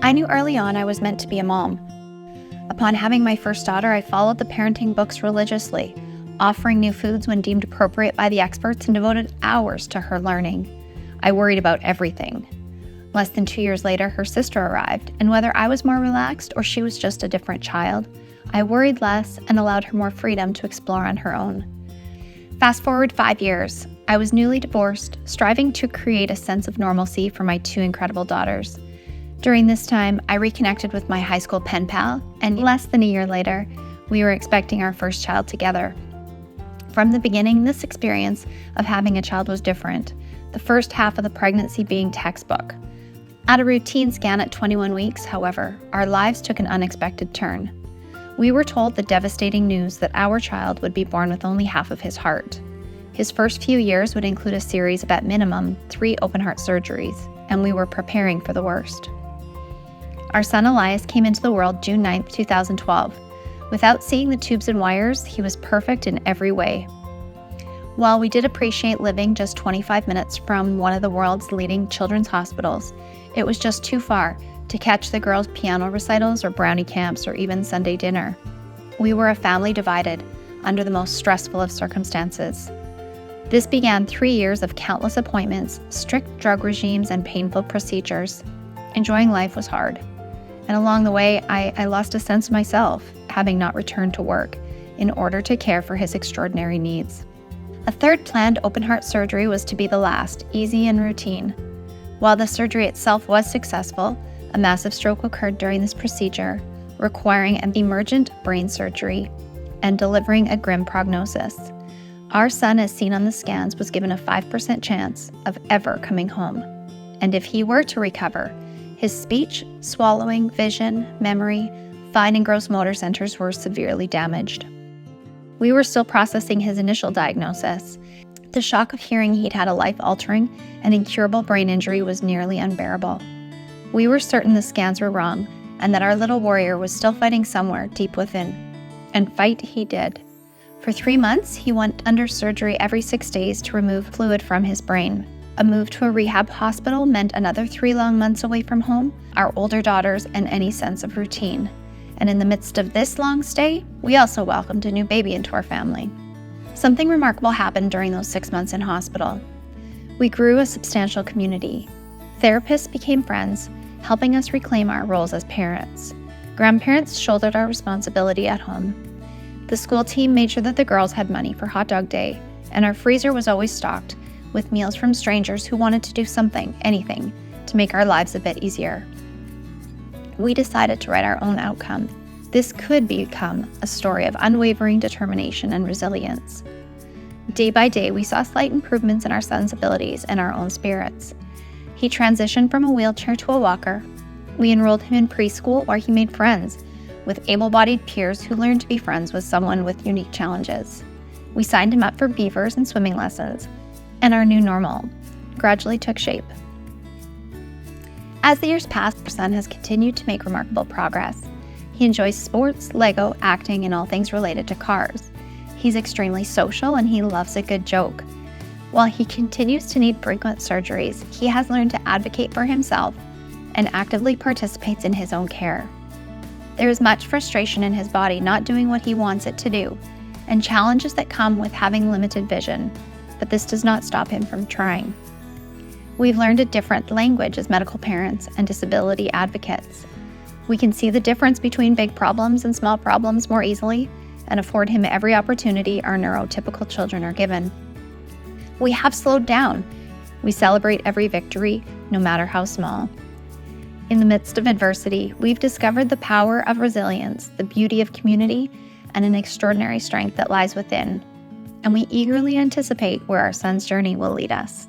I knew early on I was meant to be a mom. Upon having my first daughter, I followed the parenting books religiously, offering new foods when deemed appropriate by the experts and devoted hours to her learning. I worried about everything. Less than 2 years later, her sister arrived, and whether I was more relaxed or she was just a different child, I worried less and allowed her more freedom to explore on her own. Fast forward 5 years, I was newly divorced, striving to create a sense of normalcy for my 2 incredible daughters. During this time, I reconnected with my high school pen pal, and less than a year later, we were expecting our first child together. From the beginning, this experience of having a child was different, the first half of the pregnancy being textbook. At a routine scan at 21 weeks, however, our lives took an unexpected turn. We were told the devastating news that our child would be born with only half of his heart. His first few years would include a series of, at minimum, 3 open-heart surgeries, and we were preparing for the worst. Our son Elias came into the world June 9, 2012. Without seeing the tubes and wires, he was perfect in every way. While we did appreciate living just 25 minutes from one of the world's leading children's hospitals, it was just too far to catch the girls' piano recitals or brownie camps or even Sunday dinner. We were a family divided under the most stressful of circumstances. This began 3 years of countless appointments, strict drug regimes, and painful procedures. Enjoying life was hard. And along the way, I lost a sense of myself, having not returned to work, in order to care for his extraordinary needs. A third planned open-heart surgery was to be the last, easy and routine. While the surgery itself was successful, a massive stroke occurred during this procedure, requiring an emergent brain surgery and delivering a grim prognosis. Our son, as seen on the scans, was given a 5% chance of ever coming home. And if he were to recover, his speech, swallowing, vision, memory, fine and gross motor centers were severely damaged. We were still processing his initial diagnosis. The shock of hearing he'd had a life-altering and incurable brain injury was nearly unbearable. We were certain the scans were wrong and that our little warrior was still fighting somewhere deep within. And fight he did. For 3 months, he went under surgery every 6 days to remove fluid from his brain. A move to a rehab hospital meant another 3 long months away from home, our older daughters, and any sense of routine. And in the midst of this long stay, we also welcomed a new baby into our family. Something remarkable happened during those 6 months in hospital. We grew a substantial community. Therapists became friends, helping us reclaim our roles as parents. Grandparents shouldered our responsibility at home. The school team made sure that the girls had money for hot dog day, and our freezer was always stocked with meals from strangers who wanted to do something, anything, to make our lives a bit easier. We decided to write our own outcome. This could become a story of unwavering determination and resilience. Day by day, we saw slight improvements in our son's abilities and our own spirits. He transitioned from a wheelchair to a walker. We enrolled him in preschool where he made friends with able-bodied peers who learned to be friends with someone with unique challenges. We signed him up for beavers and swimming lessons, and our new normal gradually took shape. As the years passed, our son has continued to make remarkable progress. He enjoys sports, Lego, acting, and all things related to cars. He's extremely social and he loves a good joke. While he continues to need frequent surgeries, he has learned to advocate for himself and actively participates in his own care. There is much frustration in his body not doing what he wants it to do, and challenges that come with having limited vision, but this does not stop him from trying. We've learned a different language as medical parents and disability advocates. We can see the difference between big problems and small problems more easily and afford him every opportunity our neurotypical children are given. We have slowed down. We celebrate every victory, no matter how small. In the midst of adversity, we've discovered the power of resilience, the beauty of community, and an extraordinary strength that lies within. And we eagerly anticipate where our son's journey will lead us.